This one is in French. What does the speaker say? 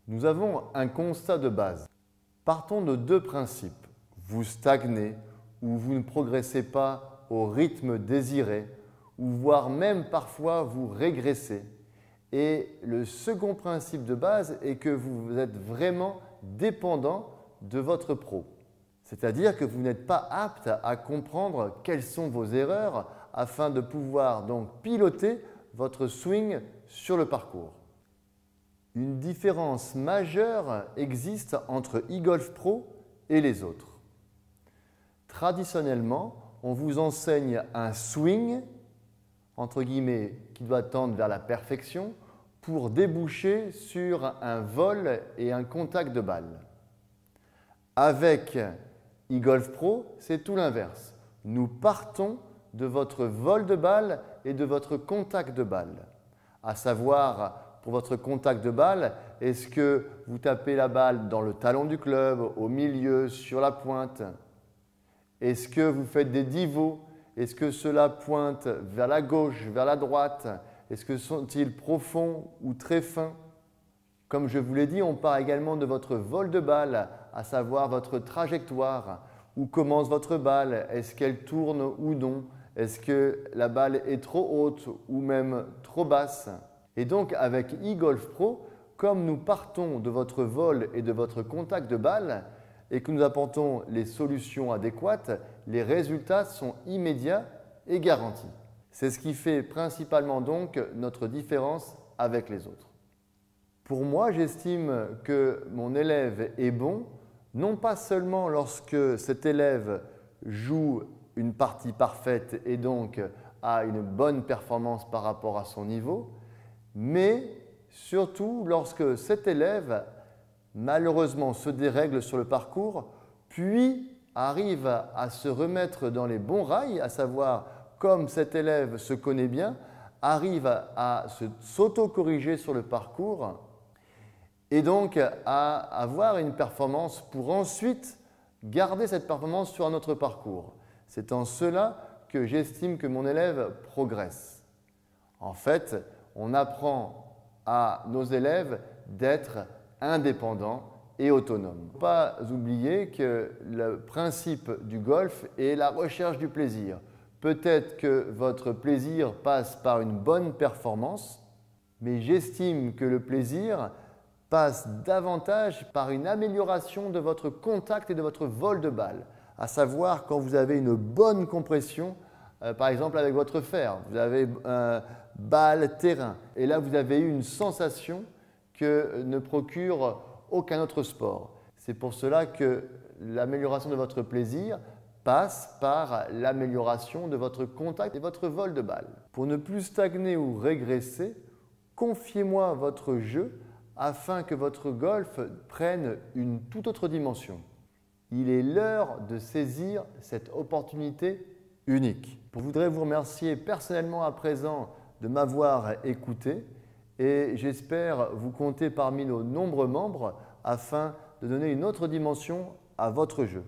Nous avons un constat de base. Partons de deux principes. Vous stagnez ou vous ne progressez pas au rythme désiré, ou voire même parfois vous régressez. Et le second principe de base est que vous êtes vraiment dépendant de votre pro. C'est-à-dire que vous n'êtes pas apte à comprendre quelles sont vos erreurs afin de pouvoir donc piloter votre swing sur le parcours. Une différence majeure existe entre eGolf Pro et les autres. Traditionnellement, on vous enseigne un swing, entre guillemets, qui doit tendre vers la perfection pour déboucher sur un vol et un contact de balle. Avec eGolf Pro, c'est tout l'inverse. Nous partons de votre vol de balle et de votre contact de balle. À savoir, pour votre contact de balle, est-ce que vous tapez la balle dans le talon du club, au milieu, sur la pointe? Est-ce que vous faites des divots? Est-ce que cela pointe vers la gauche, vers la droite? Est-ce que sont-ils profonds ou très fins? Comme je vous l'ai dit, on part également de votre vol de balle, à savoir votre trajectoire. Où commence votre balle? Est-ce qu'elle tourne ou non? Est-ce que la balle est trop haute ou même trop basse? Et donc avec eGolf Pro, comme nous partons de votre vol et de votre contact de balle et que nous apportons les solutions adéquates, les résultats sont immédiats et garantis. C'est ce qui fait principalement donc notre différence avec les autres. Pour moi, j'estime que mon élève est bon, non pas seulement lorsque cet élève joue une partie parfaite et donc a une bonne performance par rapport à son niveau, mais surtout lorsque cet élève malheureusement se dérègle sur le parcours, puis arrive à se remettre dans les bons rails, à savoir, comme cet élève se connaît bien, arrive à s'auto-corriger sur le parcours et donc à avoir une performance pour ensuite garder cette performance sur un autre parcours. C'est en cela que j'estime que mon élève progresse. En fait, on apprend à nos élèves d'être indépendants et autonomes. Il ne faut pas oublier que le principe du golf est la recherche du plaisir. Peut-être que votre plaisir passe par une bonne performance, mais j'estime que le plaisir passe davantage par une amélioration de votre contact et de votre vol de balle. À savoir quand vous avez une bonne compression, par exemple avec votre fer, vous avez balle, terrain, et là vous avez eu une sensation que ne procure aucun autre sport. C'est pour cela que l'amélioration de votre plaisir passe par l'amélioration de votre contact et votre vol de balle. Pour ne plus stagner ou régresser, confiez-moi votre jeu afin que votre golf prenne une toute autre dimension. Il est l'heure de saisir cette opportunité unique. Je voudrais vous remercier personnellement à présent de m'avoir écouté et j'espère vous compter parmi nos nombreux membres afin de donner une autre dimension à votre jeu.